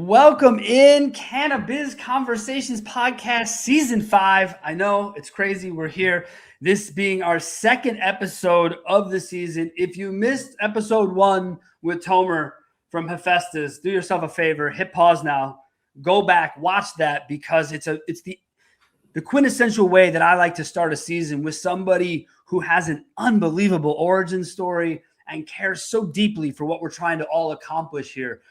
Welcome in Cannabiz Conversations podcast season 5. I know it's crazy. We're here. This being our second episode of the season. If you missed episode 1 with Tomer from Hephaestus, do yourself a favor, hit pause now, go back, watch that, because it's the quintessential way that I like to start a season, with somebody who has an unbelievable origin story and cares so deeply for what we're trying to all accomplish here.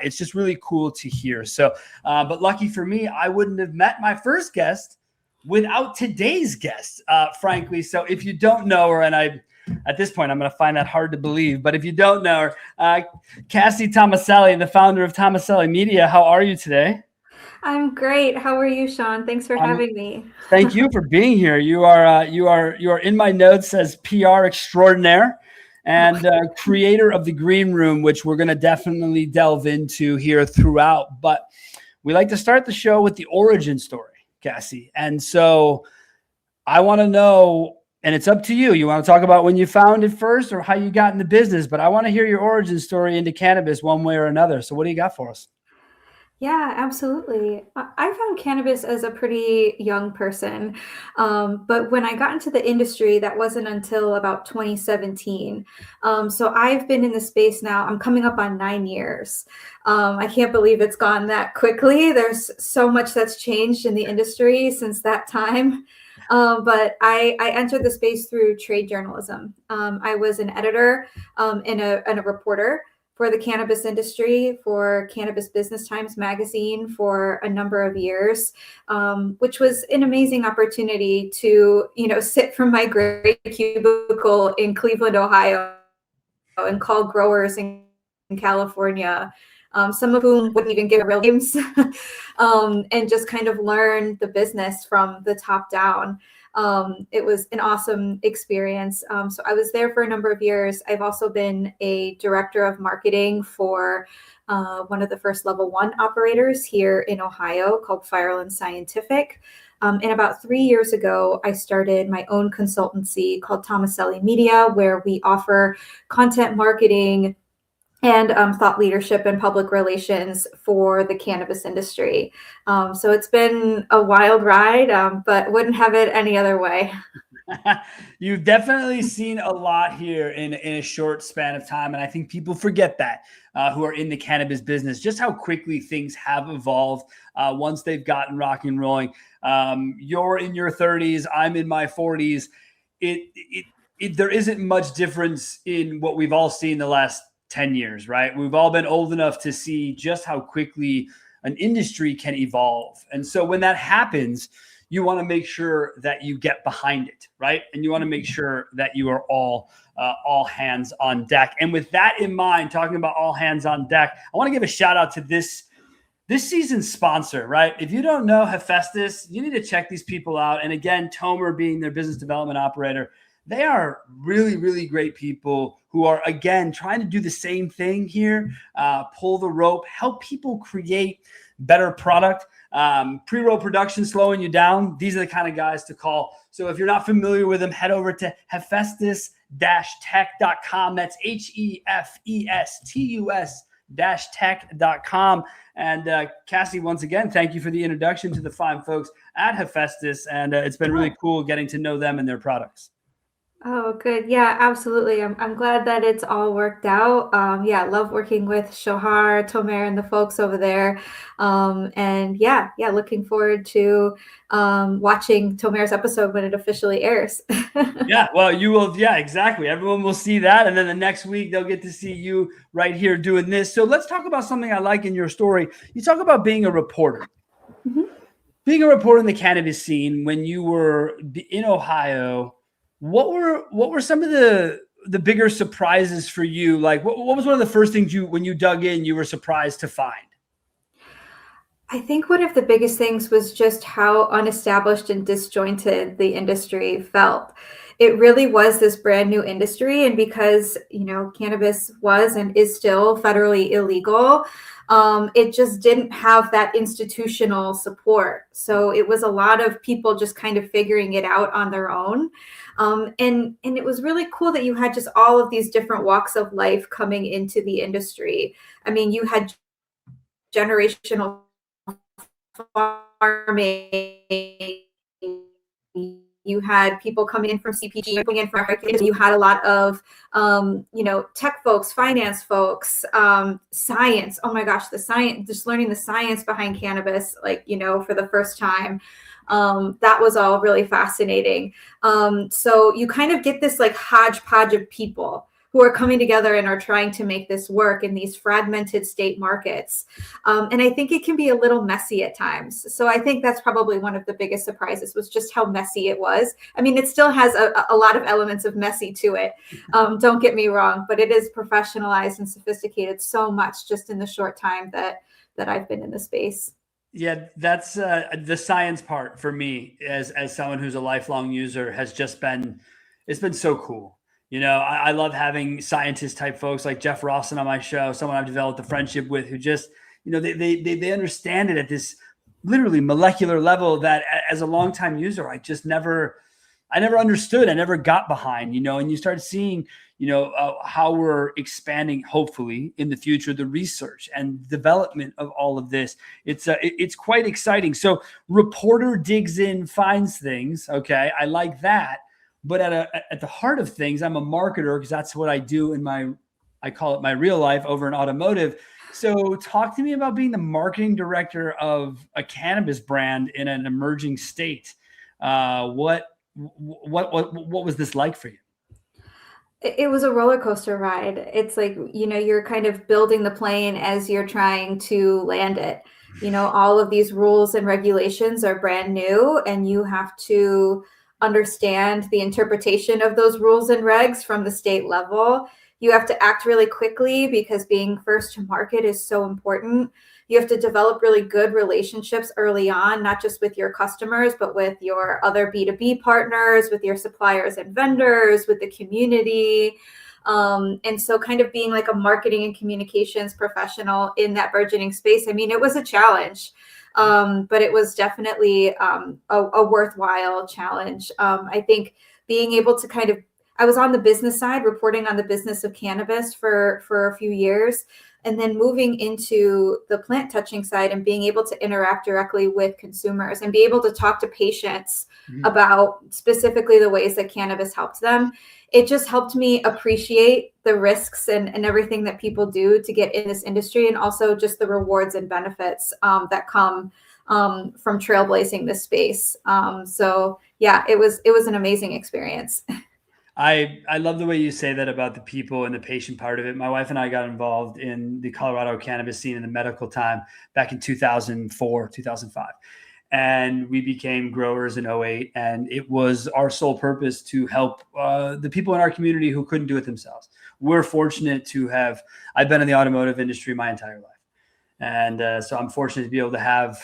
It's just really cool to hear. So, but lucky for me, I wouldn't have met my first guest without today's guest, frankly. So if you don't know her, and at this point, I'm going to find that hard to believe, but if you don't know her, Cassie Tomaselli, the founder of Tomaselli Media, how are you today? I'm great. How are you, Sean? Thanks for having me. Thank you for being here. You are in my notes as PR extraordinaire and creator of the Green Room, which we're going to definitely delve into here throughout. But we like to start the show with the origin story, Cassie. And so I want to know, and it's up to you. You want to talk about when you founded first or how you got into business, but I want to hear your origin story into cannabis one way or another. So what do you got for us? Yeah, absolutely. I found cannabis as a pretty young person. But when I got into the industry, that wasn't until about 2017. So I've been in the space now. I'm coming up on 9 years. I can't believe it's gone that quickly. There's so much that's changed in the industry since that time. But I entered the space through trade journalism. I was an editor and a reporter for the cannabis industry, for Cannabis Business Times magazine for a number of years, which was an amazing opportunity to, sit from my great cubicle in Cleveland, Ohio, and call growers in California, some of whom wouldn't even give real names, and just kind of learn the business from the top down. It was an awesome experience. So I was there for a number of years. I've also been a director of marketing for one of the first level 1 operators here in Ohio called Fireland Scientific. And about 3 years ago, I started my own consultancy called Tomaselli Media, where we offer content marketing and thought leadership and public relations for the cannabis industry. So it's been a wild ride, but wouldn't have it any other way. You've definitely seen a lot here in a short span of time. And I think people forget that who are in the cannabis business, just how quickly things have evolved once they've gotten rock and rolling. You're in your 30s, I'm in my 40s. There isn't much difference in what we've all seen the last 10 years, right? We've all been old enough to see just how quickly an industry can evolve. And so when that happens, you want to make sure that you get behind it, right? And you want to make sure that you are all hands on deck. And with that in mind, talking about all hands on deck, I want to give a shout out to this season's sponsor, right? If you don't know Hephaestus, you need to check these people out. And again, Tomer being their business development operator, they are really, really great people who are, again, trying to do the same thing here, pull the rope, help people create better product. Pre-roll production slowing you down. These are the kind of guys to call. So if you're not familiar with them, head over to hephaestus-tech.com. That's HEFESTUS-tech.com. And Cassie, once again, thank you for the introduction to the fine folks at Hephaestus. And it's been really cool getting to know them and their products. Oh, good. Yeah, absolutely. I'm glad that it's all worked out. Yeah, love working with Shohar, Tomer, and the folks over there. And yeah, looking forward to watching Tomer's episode when it officially airs. Yeah, well, you will. Yeah, exactly. Everyone will see that. And then the next week, they'll get to see you right here doing this. So let's talk about something I like in your story. You talk about being a reporter. Mm-hmm. Being a reporter in the cannabis scene when you were in Ohio. What were some of the bigger surprises for you? Like, what was one of the first things when you dug in, you were surprised to find? I think one of the biggest things was just how unestablished and disjointed the industry felt. It really was this brand new industry. And because, cannabis was and is still federally illegal, it just didn't have that institutional support. So it was a lot of people just kind of figuring it out on their own. And it was really cool that you had just all of these different walks of life coming into the industry. I mean, you had generational farming. You had people coming in from CPG, coming in from you had a lot of tech folks, finance folks, science. Oh my gosh, the science, just learning the science behind cannabis, for the first time. That was all really fascinating. So you kind of get this like hodgepodge of people who are coming together and are trying to make this work in these fragmented state markets. And I think it can be a little messy at times. So I think that's probably one of the biggest surprises, was just how messy it was. I mean, it still has a lot of elements of messy to it. Don't get me wrong, but it is professionalized and sophisticated so much just in the short time that I've been in the space. Yeah, that's the science part for me as someone who's a lifelong user has just been, it's been so cool. I love having scientist type folks like Jeff Rawson on my show, someone I've developed a friendship with, who just, they understand it at this literally molecular level that as a longtime user, I never understood. I never got behind, and you start seeing, how we're expanding, hopefully in the future, the research and development of all of this. It's quite exciting. So reporter digs in, finds things. Okay. I like that. But at the heart of things, I'm a marketer, because that's what I do I call it my real life over in automotive. So talk to me about being the marketing director of a cannabis brand in an emerging state. What was this like for you? It was a roller coaster ride. It's like, you're kind of building the plane as you're trying to land it. All of these rules and regulations are brand new, and you have to understand the interpretation of those rules and regs from the state level. You have to act really quickly, because being first to market is so important. You have to develop really good relationships early on, not just with your customers, but with your other B2B partners, with your suppliers and vendors, with the community. And so kind of being like a marketing and communications professional in that burgeoning space, I mean, it was a challenge. But it was definitely a worthwhile challenge. I think being able to I was on the business side, reporting on the business of cannabis for a few years, and then moving into the plant touching side and being able to interact directly with consumers and be able to talk to patients about specifically the ways that cannabis helped them. It just helped me appreciate the risks and everything that people do to get in this industry, and also just the rewards and benefits that come from trailblazing this space. So yeah, it was an amazing experience. I love the way you say that about the people and the patient part of it. My wife and I got involved in the Colorado cannabis scene in the medical time back in 2004, 2005. And we became growers in 2008. And it was our sole purpose to help the people in our community who couldn't do it themselves. We're fortunate to I've been in the automotive industry my entire life. And so I'm fortunate to be able to have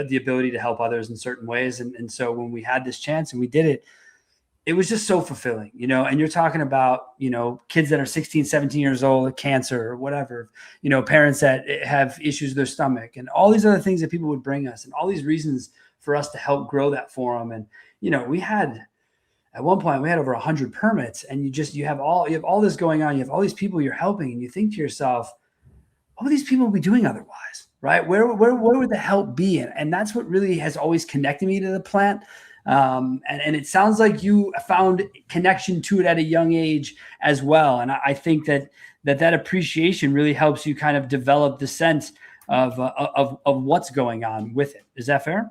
the ability to help others in certain ways. And so when we had this chance and we did it, it was just so fulfilling, and you're talking about, kids that are 16, 17 years old, cancer or whatever, parents that have issues with their stomach and all these other things that people would bring us, and all these reasons for us to help grow that forum. And, at one point we had over 100 permits, and you have all this going on. You have all these people you're helping, and you think to yourself, what would these people be doing otherwise? Right? Where would the help be? And that's what really has always connected me to the plant. And it sounds like you found connection to it at a young age as well. And I think that appreciation really helps you kind of develop the sense of what's going on with it. Is that fair?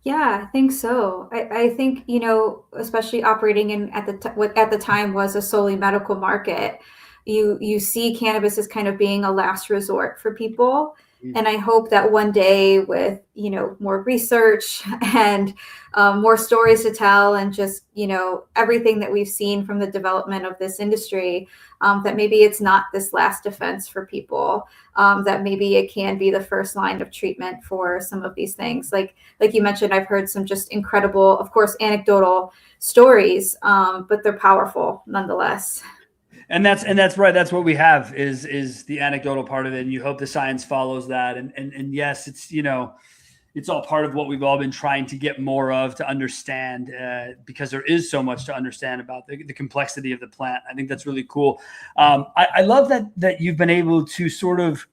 Yeah, I think so. I think, especially operating in what at the time was a solely medical market, you see cannabis as kind of being a last resort for people. And I hope that one day with, more research and more stories to tell, and just, everything that we've seen from the development of this industry, that maybe it's not this last defense for people, that maybe it can be the first line of treatment for some of these things. Like you mentioned, I've heard some just incredible, of course, anecdotal stories, but they're powerful nonetheless. And that's right. That's what we have is the anecdotal part of it. And you hope the science follows that. And yes, it's, it's all part of what we've all been trying to get more of, to understand, because there is so much to understand about the complexity of the plant. I think that's really cool. I love that you've been able to sort of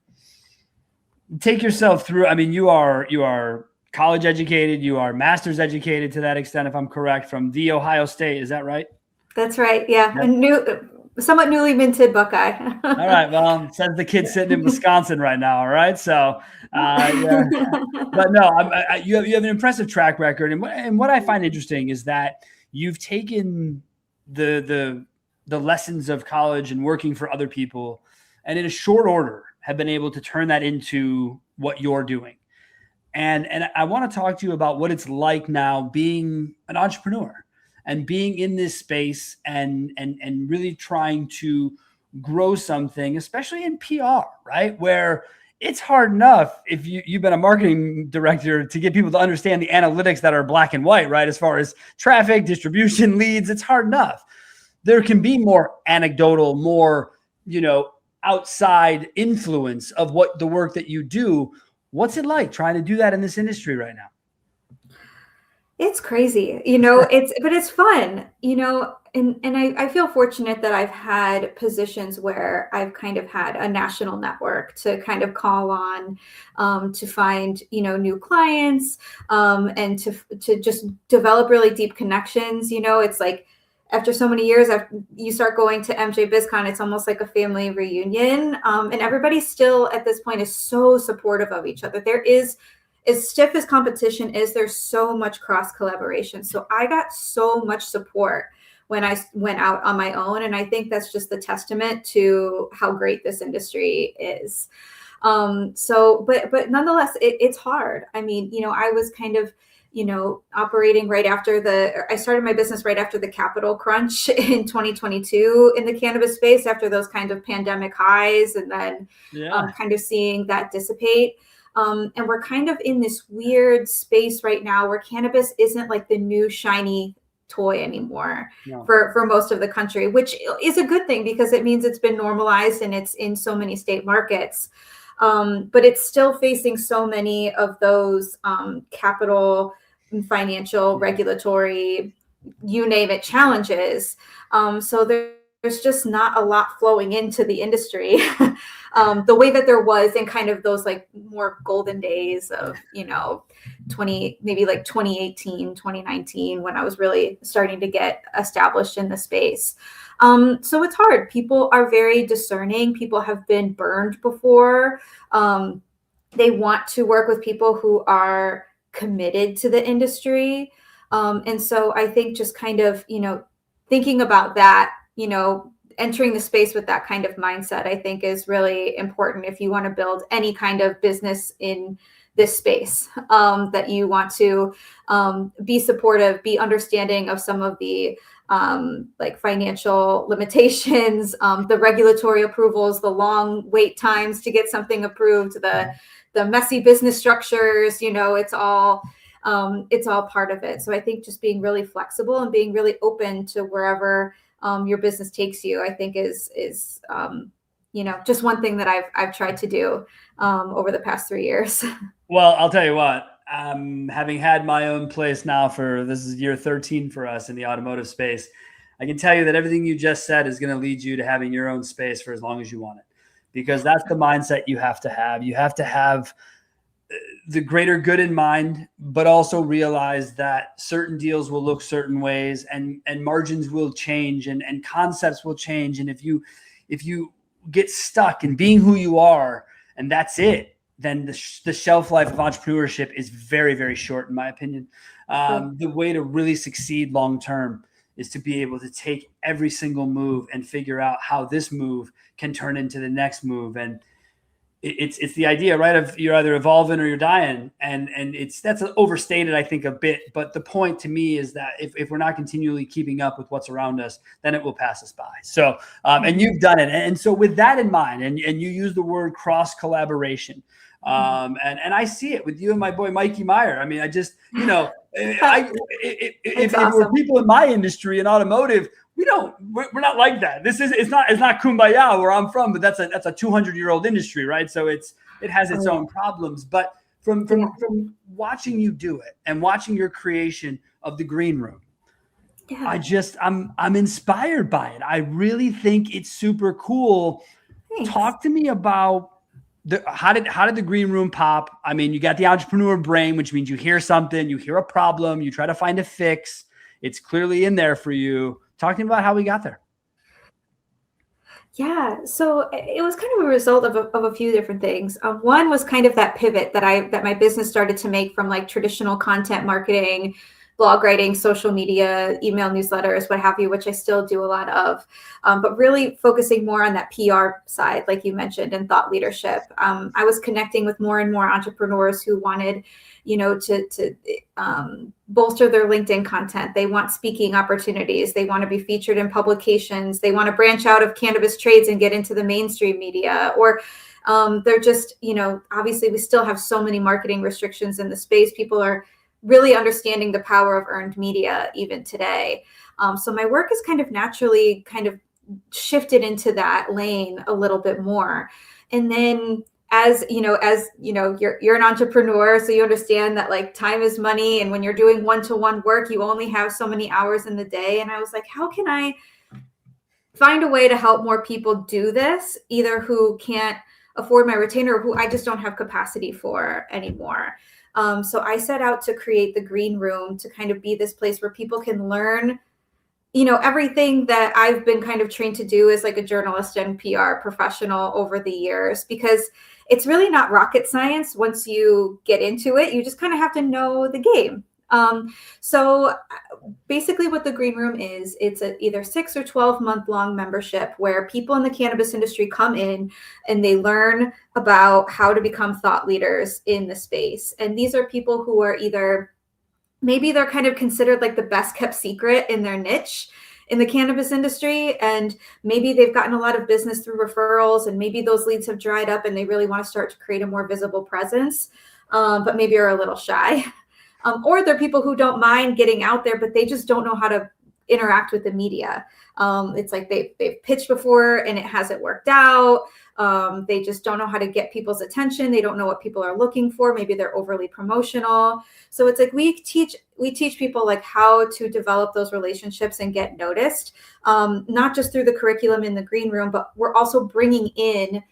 take yourself through. I mean, you are college educated, you are master's educated to that extent, if I'm correct, from the Ohio State. Is that right? That's right. Yeah. Yep. A somewhat newly minted Buckeye. All right. Well, says the kid sitting in Wisconsin right now. All right. So, yeah. But no, you have an impressive track record, and what I find interesting is that you've taken the lessons of college and working for other people, and in a short order have been able to turn that into what you're doing. And I want to talk to you about what it's like now being an entrepreneur and being in this space and really trying to grow something, especially in PR, right? Where it's hard enough if you've been a marketing director to get people to understand the analytics that are black and white, right? As far as traffic, distribution, leads, it's hard enough. There can be more anecdotal, more, outside influence of what the work that you do. What's it like trying to do that in this industry right now? It's crazy, but it's fun, and I feel fortunate that I've had positions where I've kind of had a national network to kind of call on, to find, new clients, and to just develop really deep connections. It's like after so many years, you start going to MJ BizCon, it's almost like a family reunion. And everybody still at this point is so supportive of each other. There is, as stiff as competition is, there's so much cross collaboration. So I got so much support when I went out on my own. And I think that's just the testament to how great this industry is. But nonetheless, it's hard. I mean, I was kind of, operating right after I started my business right after the capital crunch in 2022 in the cannabis space, after those kind of pandemic highs, and then kind of seeing that dissipate. And we're kind of in this weird space right now where cannabis isn't like the new shiny toy anymore for most of the country, which is a good thing because it means it's been normalized and it's in so many state markets. But it's still facing so many of those capital, financial, regulatory, you name it, challenges. So there's just not a lot flowing into the industry the way that there was in kind of those like more golden days of, maybe like 2018, 2019, when I was really starting to get established in the space. So it's hard. People are very discerning. People have been burned before. They want to work with people who are committed to the industry. And so I think just kind of, thinking about that, entering the space with that kind of mindset, I think is really important if you want to build any kind of business in this space, that you want to be supportive, be understanding of some of the like financial limitations, the regulatory approvals, the long wait times to get something approved, the messy business structures, it's all part of it. So I think just being really flexible and being really open to wherever your business takes you, I think is just one thing that I've tried to do over the past 3 years. Well, I'll tell you what, having had my own place now this is year 13 for us in the automotive space, I can tell you that everything you just said is going to lead you to having your own space for as long as you want it, because that's the mindset you have to have. You have to have the greater good in mind, but also realize that certain deals will look certain ways, and margins will change, and concepts will change. And if you get stuck in being who you are and that's it, then the shelf life of entrepreneurship is very, very short, in my opinion. The way to really succeed long-term is to be able to take every single move and figure out how this move can turn into the next move. And it's the idea, right, of you're either evolving or you're dying. And that's overstated, I think, a bit. But the point to me is that if we're not continually keeping up with what's around us, then it will pass us by. So, and you've done it. And so with that in mind, and you use the word cross collaboration, and I see it with you and my boy, Mikey Meyer. I mean, I just, if awesome. there were people in my industry in automotive, we're not like that. It's not kumbaya where I'm from, but that's a 200-year-old industry, right? So it has its own problems. But from watching you do it and watching your creation of the green room, I'm inspired by it. I really think it's super cool. Thanks. Talk to me about how did the green room pop? I mean, you got the entrepreneur brain, which means you hear something, you hear a problem, you try to find a fix. It's clearly in there for you. Talking about how we got there. Yeah, so it was kind of a result of a few different things. One was kind of that pivot that my business started to make from like traditional content marketing, blog writing, social media, email newsletters, what have you, which I still do a lot of, but really focusing more on that PR side, like you mentioned, and thought leadership. I was connecting with more and more entrepreneurs who wanted, to bolster their LinkedIn content. They want speaking opportunities. They want to be featured in publications. They want to branch out of cannabis trades and get into the mainstream media. Or they're just, obviously we still have so many marketing restrictions in the space. People are really understanding the power of earned media even today. So my work is kind of naturally kind of shifted into that lane a little bit more. And then as you're an entrepreneur, so you understand that like time is money. And when you're doing one-to-one work, you only have so many hours in the day. And I was like, how can I find a way to help more people do this, either who can't afford my retainer or who I just don't have capacity for anymore? So I set out to create the green room to kind of be this place where people can learn, everything that I've been kind of trained to do as like a journalist and PR professional over the years, because it's really not rocket science. Once you get into it, you just kind of have to know the game. So basically what the green room is, it's either 6 or 12 month long membership where people in the cannabis industry come in and they learn about how to become thought leaders in the space. And these are people who are maybe they're kind of considered like the best kept secret in their niche in the cannabis industry. And maybe they've gotten a lot of business through referrals, and maybe those leads have dried up and they really want to start to create a more visible presence, but maybe are a little shy. Or they're people who don't mind getting out there, but they just don't know how to interact with the media. It's like they've pitched before and it hasn't worked out. They just don't know how to get people's attention. They don't know what people are looking for. Maybe they're overly promotional. So it's like we teach people like how to develop those relationships and get noticed, not just through the curriculum in the green room, but we're also bringing in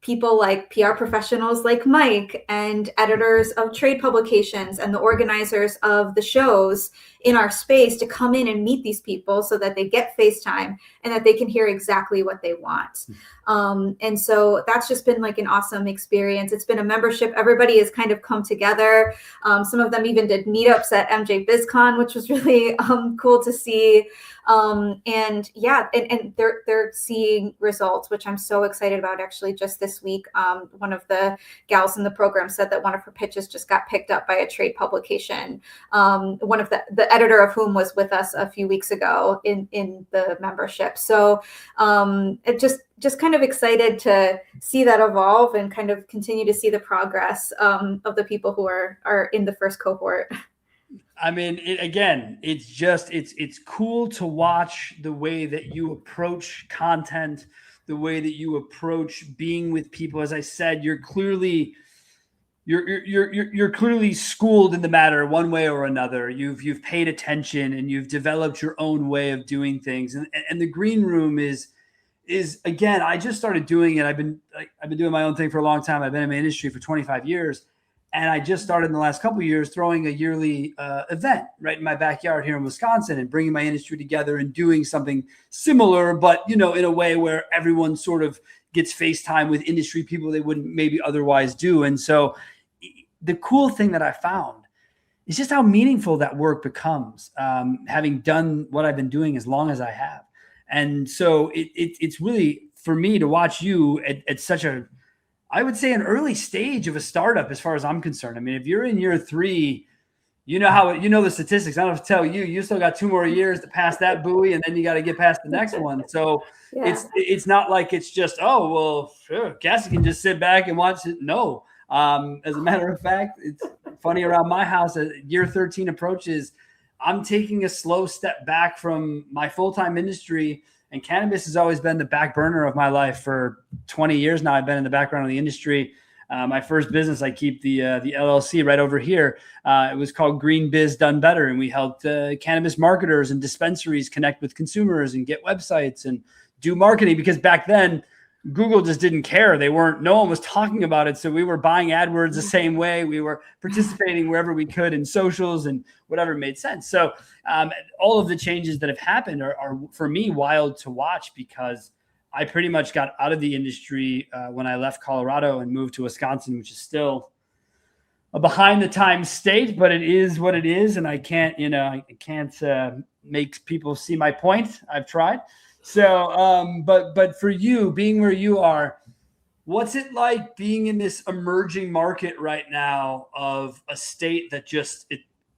people like PR professionals like Mike and editors of trade publications and the organizers of the shows in our space to come in and meet these people so that they get FaceTime and that they can hear exactly what they want. And so that's just been like an awesome experience. It's been a membership. Everybody has kind of come together. Some of them even did meetups at MJ BizCon, which was really cool to see. And they're seeing results, which I'm so excited about. Actually, just this week, one of the gals in the program said that one of her pitches just got picked up by a trade publication. One of the editor of whom was with us a few weeks ago in the membership. So it just kind of excited to see that evolve and kind of continue to see the progress of the people who are in the first cohort. I mean, it's cool to watch the way that you approach content, the way that you approach being with people. As I said, you're clearly schooled in the matter one way or another. You've paid attention and you've developed your own way of doing things. And the green room is again, I just started doing it. I've been doing my own thing for a long time. I've been in my industry for 25 years. And I just started in the last couple of years throwing a yearly event right in my backyard here in Wisconsin and bringing my industry together and doing something similar, but, in a way where everyone sort of gets FaceTime with industry people they wouldn't maybe otherwise do. And so the cool thing that I found is just how meaningful that work becomes, having done what I've been doing as long as I have. And so it's really, for me, to watch you at such I would say an early stage of a startup as far as I'm concerned. I mean, if you're in year 3, you know the statistics. I don't have to tell you, you still got 2 more years to pass that buoy, and then you got to get past the next one. So yeah. It's not like it's just, oh, well, sure, Cassie can just sit back and watch it. No. As a matter of fact, it's funny around my house as year 13 approaches, I'm taking a slow step back from my full-time industry. And cannabis has always been the back burner of my life for 20 years now. I've been in the background of the industry. My first business, I keep the LLC right over here. It was called Green Biz Done Better. And we helped cannabis marketers and dispensaries connect with consumers and get websites and do marketing. Because back then, Google just didn't care. No one was talking about it. So we were buying AdWords the same way. We were participating wherever we could in socials and whatever made sense. So all of the changes that have happened are for me wild to watch, because I pretty much got out of the industry when I left Colorado and moved to Wisconsin, which is still a behind the times state, but it is what it is. And I can't make people see my point. I've tried. So, but for you being where you are, what's it like being in this emerging market right now of a state that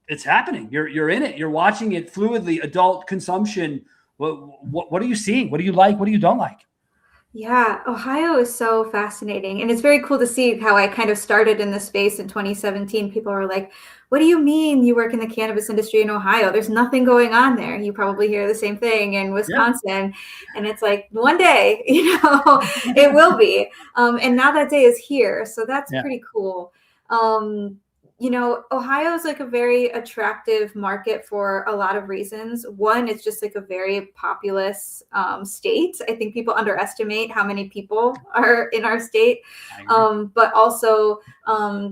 it's happening? You're in it. You're watching it fluidly. Adult consumption. What are you seeing? What do you like? What do you don't like? Yeah, Ohio is so fascinating. And it's very cool to see how I kind of started in this space in 2017. People are like, what do you mean you work in the cannabis industry in Ohio? There's nothing going on there. You probably hear the same thing in Wisconsin. Yeah. And it's like, one day, it will be. And now that day is here. So that's pretty cool. Ohio is like a very attractive market for a lot of reasons. One, it's just like a very populous state. I think people underestimate how many people are in our state, but also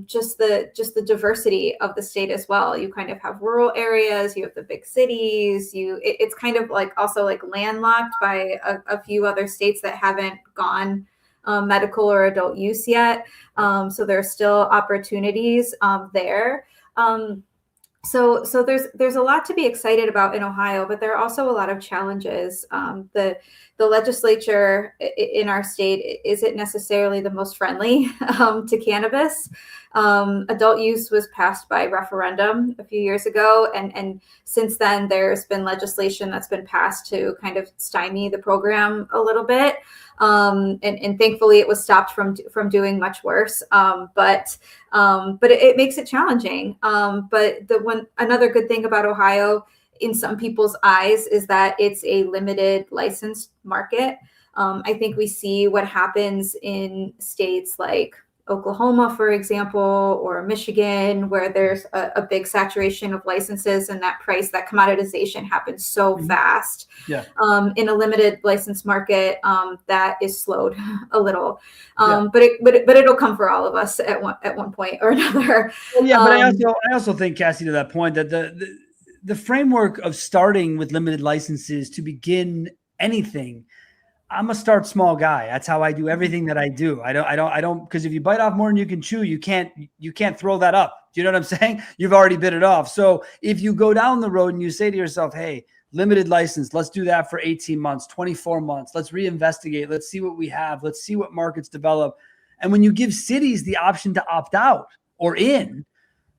just the diversity of the state as well. You kind of have rural areas, you have the big cities. It's kind of like also like landlocked by a few other states that haven't gone medical or adult use yet. So there are still opportunities there. So there's a lot to be excited about in Ohio, but there are also a lot of challenges. The legislature in our state isn't necessarily the most friendly to cannabis. Adult use was passed by referendum a few years ago, and since then there's been legislation that's been passed to kind of stymie the program a little bit. And thankfully it was stopped from doing much worse. But it makes it challenging. But another good thing about Ohio in some people's eyes is that it's a limited licensed market. I think we see what happens in states like Oklahoma, for example, or Michigan, where there's a big saturation of licenses, and that commoditization happens so fast. Yeah. In a limited license market, that is slowed a little. But it'll come for all of us at one point or another. Well, yeah, but I also think, Cassie, to that point, that the framework of starting with limited licenses to begin anything, I'm a start small guy. That's how I do everything that I do. I don't, because if you bite off more than you can chew, you can't throw that up. Do you know what I'm saying? You've already bit it off. So if you go down the road and you say to yourself, hey, limited license, let's do that for 18 months, 24 months. Let's reinvestigate. Let's see what we have. Let's see what markets develop. And when you give cities the option to opt out or in,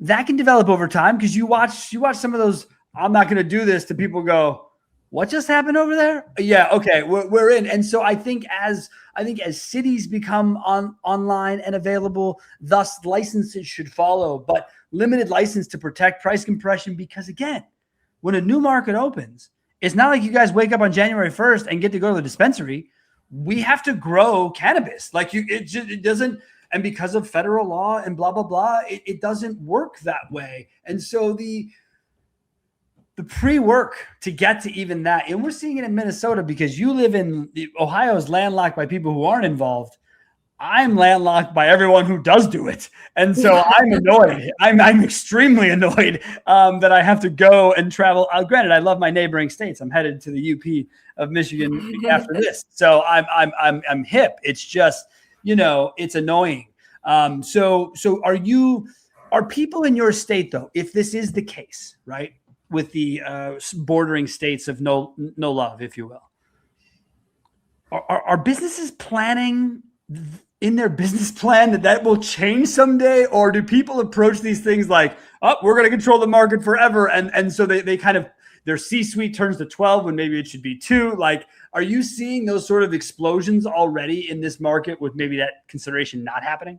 that can develop over time, because you watch some of those, I'm not going to do this, to people go, what just happened over there? Yeah, okay, we're in. And so I think as cities become online and available, thus licenses should follow, but limited license to protect price compression, because again, when a new market opens, it's not like you guys wake up on January 1st and get to go to the dispensary. We have to grow cannabis. Like it doesn't, and because of federal law and blah, blah, blah, it doesn't work that way. And so the pre-work to get to even that, and we're seeing it in Minnesota, because you live in Ohio is landlocked by people who aren't involved. I'm landlocked by everyone who does do it. And so I'm annoyed. I'm extremely annoyed that I have to go and travel. Granted, I love my neighboring states. I'm headed to the UP of Michigan after this. So I'm hip. It's just, it's annoying. So are people in your state though, if this is the case, right, with the bordering states of no love, if you will, are businesses planning in their business plan that will change someday? Or do people approach these things like, oh, we're going to control the market forever, and so they kind of, their C-suite turns to 12 when maybe it should be 2? Like, are you seeing those sort of explosions already in this market with maybe that consideration not happening?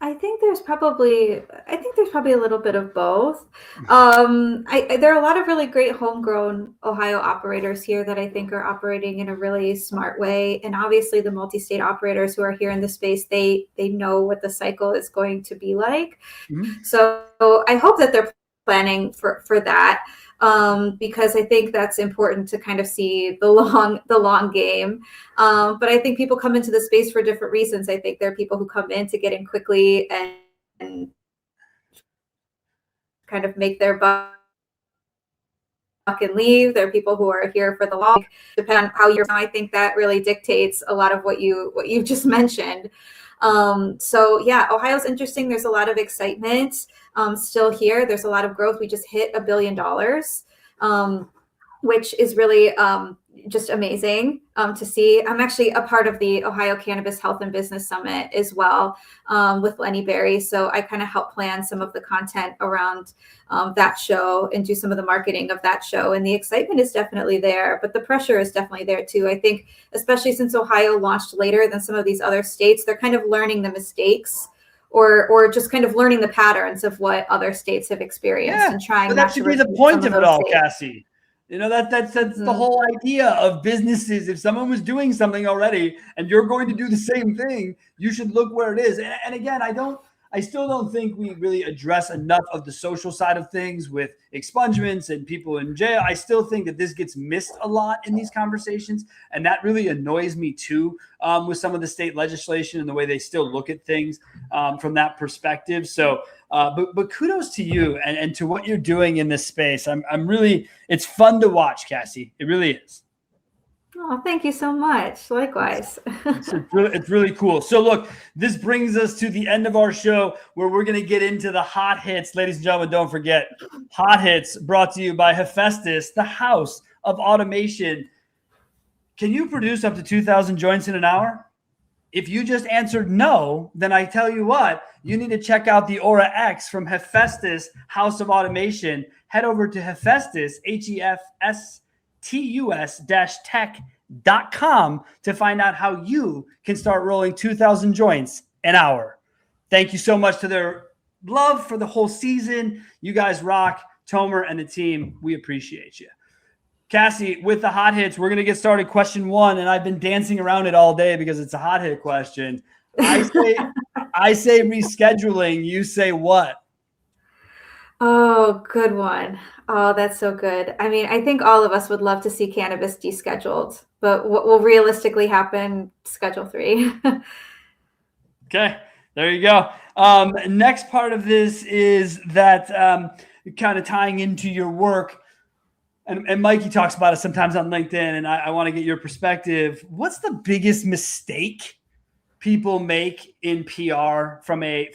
I think there's probably a little bit of both. There are a lot of really great homegrown Ohio operators here that I think are operating in a really smart way. And obviously the multi-state operators who are here in the space, they know what the cycle is going to be like. Mm-hmm. So I hope that they're planning for that, because I think that's important to kind of see the long game. But I think people come into the space for different reasons. I think there are people who come in to get in quickly and kind of make their buck and leave. There are people who are here for the long, depending on how you're. I think that really dictates a lot of what you just mentioned. So yeah, Ohio's interesting. There's a lot of excitement still here. There's a lot of growth. We just hit $1 billion, which is really just amazing to see. I'm actually a part of the Ohio Cannabis Health and Business Summit as well, with Lenny Berry. So I kind of help plan some of the content around that show and do some of the marketing of that show. And the excitement is definitely there, but the pressure is definitely there too. I think, especially since Ohio launched later than some of these other states, they're kind of learning the mistakes or just kind of learning the patterns of what other states have experienced and trying but that should be the point of it all, Cassie. You know, that's the whole idea of businesses. If someone was doing something already and you're going to do the same thing, you should look where it is. And again, I still don't think we really address enough of the social side of things with expungements and people in jail. I still think that this gets missed a lot in these conversations. And that really annoys me too, with some of the state legislation and the way they still look at things from that perspective. So, but kudos to you and to what you're doing in this space. I'm really, it's fun to watch, Cassie. It really is. Oh, thank you so much. Likewise. It's really cool. So look, this brings us to the end of our show where we're going to get into the hot hits. Ladies and gentlemen, don't forget, hot hits brought to you by Hephaestus, the house of automation. Can you produce up to 2,000 joints in an hour? If you just answered no, then I tell you what, you need to check out the Aura X from Hephaestus House of Automation. Head over to Hephaestus, HEFSTUS-tech.com to find out how you can start rolling 2,000 joints an hour. Thank you so much to their love for the whole season. You guys rock. Tomer and the team, we appreciate you. Cassie, with the hot hits, we're going to get started. Question one, and I've been dancing around it all day because it's a hot hit question. I say rescheduling. You say what? Oh, good one. Oh, that's so good. I mean, I think all of us would love to see cannabis descheduled, but what will realistically happen? Schedule 3. Okay, there you go. Next part of this is that kind of tying into your work. And Mikey talks about it sometimes on LinkedIn, and I want to get your perspective. What's the biggest mistake people make in PR from a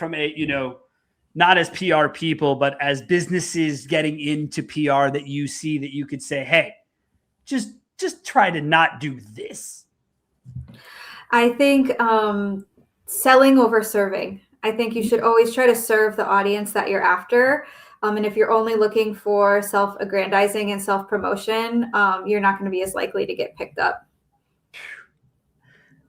not as PR people, but as businesses getting into PR that you see that you could say, hey, just try to not do this? I think selling over serving. I think you should always try to serve the audience that you're after. And if you're only looking for self-aggrandizing and self-promotion, you're not going to be as likely to get picked up.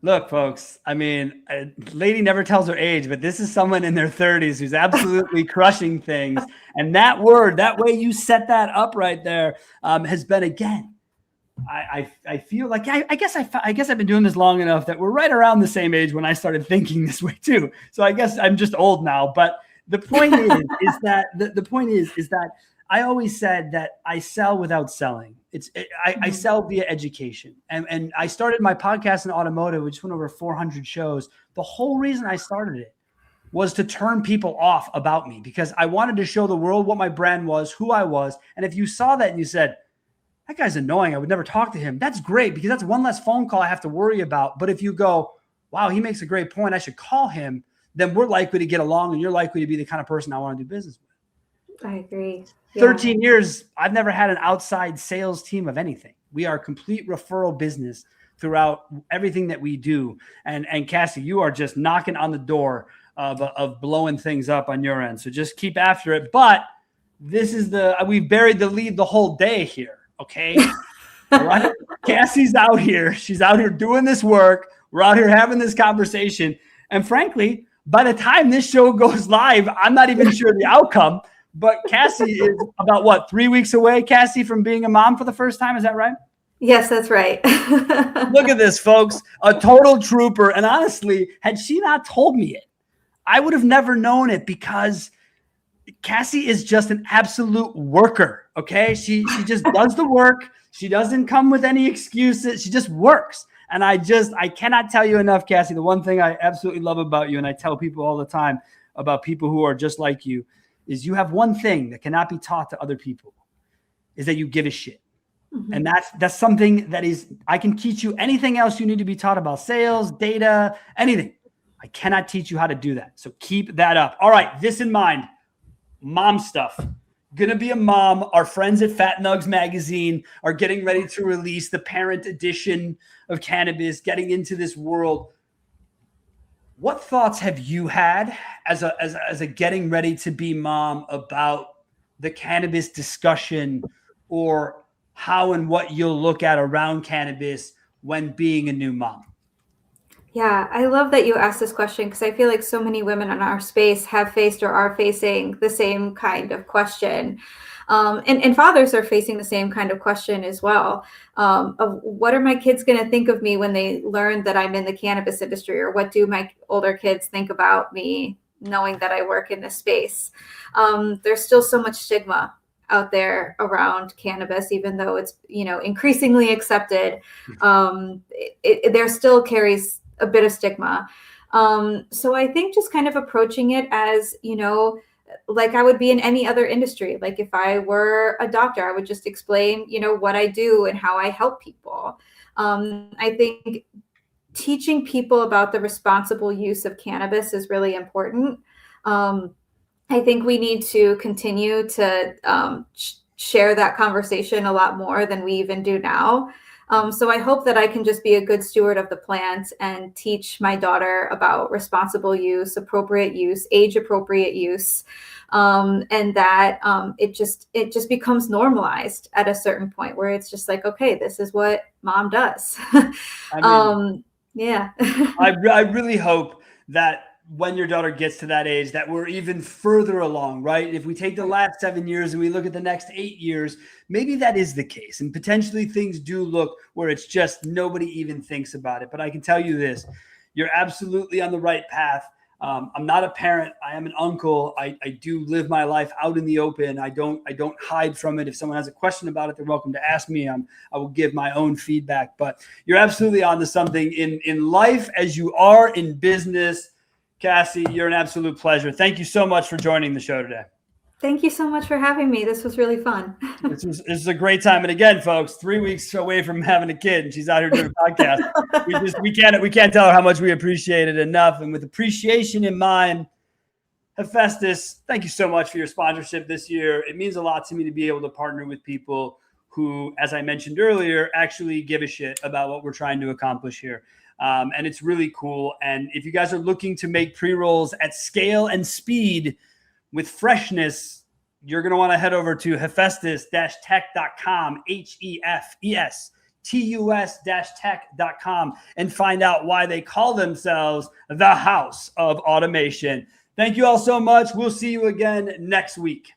Look, folks, I mean, a lady never tells her age, but this is someone in their 30s who's absolutely crushing things. And that way you set that up right there, has been, again, I feel like I guess I've been doing this long enough that we're right around the same age when I started thinking this way too. So I guess I'm just old now, but the point is that I always said that I sell without selling. I sell via education. And I started my podcast in automotive, which went over 400 shows. The whole reason I started it was to turn people off about me because I wanted to show the world what my brand was, who I was. And if you saw that and you said, that guy's annoying, I would never talk to him. That's great because that's one less phone call I have to worry about. But if you go, wow, he makes a great point, I should call him, then we're likely to get along and you're likely to be the kind of person I want to do business with. I agree. 13 years, I've never had an outside sales team of anything. We are a complete referral business throughout everything that we do. And Cassie, you are just knocking on the door of blowing things up on your end. So just keep after it. But this is we've buried the lead the whole day here. Okay. Right? Cassie's out here. She's out here doing this work. We're out here having this conversation. And frankly, by the time this show goes live, I'm not even sure the outcome. But Cassie is about 3 weeks away, Cassie, from being a mom for the first time. Is that right? Yes, that's right. Look at this, folks. A total trooper. And honestly, had she not told me it, I would have never known it because Cassie is just an absolute worker. Okay. She just does the work. She doesn't come with any excuses. She just works. And I cannot tell you enough, Cassie. The one thing I absolutely love about you, and I tell people all the time about people who are just like you, is you have one thing that cannot be taught to other people, is that you give a shit. Mm-hmm. And that's something that is, I can teach you anything else you need to be taught about sales, data, anything. I cannot teach you how to do that. So keep that up. All right. This in mind, mom stuff. Gonna be a mom. Our friends at Fat Nugs Magazine are getting ready to release the parent edition of Cannabis, getting into this world. What thoughts have you had as a getting ready to be mom about the cannabis discussion, or how and what you'll look at around cannabis when being a new mom? Yeah, I love that you asked this question, because I feel like so many women in our space have faced or are facing the same kind of question. And fathers are facing the same kind of question as well, of what are my kids going to think of me when they learn that I'm in the cannabis industry, or what do my older kids think about me knowing that I work in this space? There's still so much stigma out there around cannabis, even though it's, increasingly accepted. There still carries a bit of stigma. So I think just kind of approaching it as, like I would be in any other industry. Like if I were a doctor, I would just explain, what I do and how I help people. I think teaching people about the responsible use of cannabis is really important. I think we need to continue to share that conversation a lot more than we even do now. So I hope that I can just be a good steward of the plant and teach my daughter about responsible use, appropriate use, age-appropriate use, and that it just becomes normalized at a certain point where it's just like, okay, this is what mom does. Yeah. I really hope that when your daughter gets to that age, that we're even further along, right? If we take the last 7 years and we look at the next 8 years, maybe that is the case. And potentially things do look where it's just nobody even thinks about it. But I can tell you this, you're absolutely on the right path. I'm not a parent. I am an uncle. I do live my life out in the open. I don't hide from it. If someone has a question about it, they're welcome to ask me. I will give my own feedback. But you're absolutely onto something in life as you are in business. Cassie, you're an absolute pleasure. Thank you so much for joining the show today. Thank you so much for having me. This was really fun. This is a great time. And again, folks, 3 weeks away from having a kid, and she's out here doing a podcast. We can't tell her how much we appreciate it enough. And with appreciation in mind, Hephaestus, thank you so much for your sponsorship this year. It means a lot to me to be able to partner with people who, as I mentioned earlier, actually give a shit about what we're trying to accomplish here. And it's really cool. And if you guys are looking to make pre-rolls at scale and speed with freshness, you're going to want to head over to hephaestus-tech.com, HEFESTUS-tech.com, and find out why they call themselves the House of Automation. Thank you all so much. We'll see you again next week.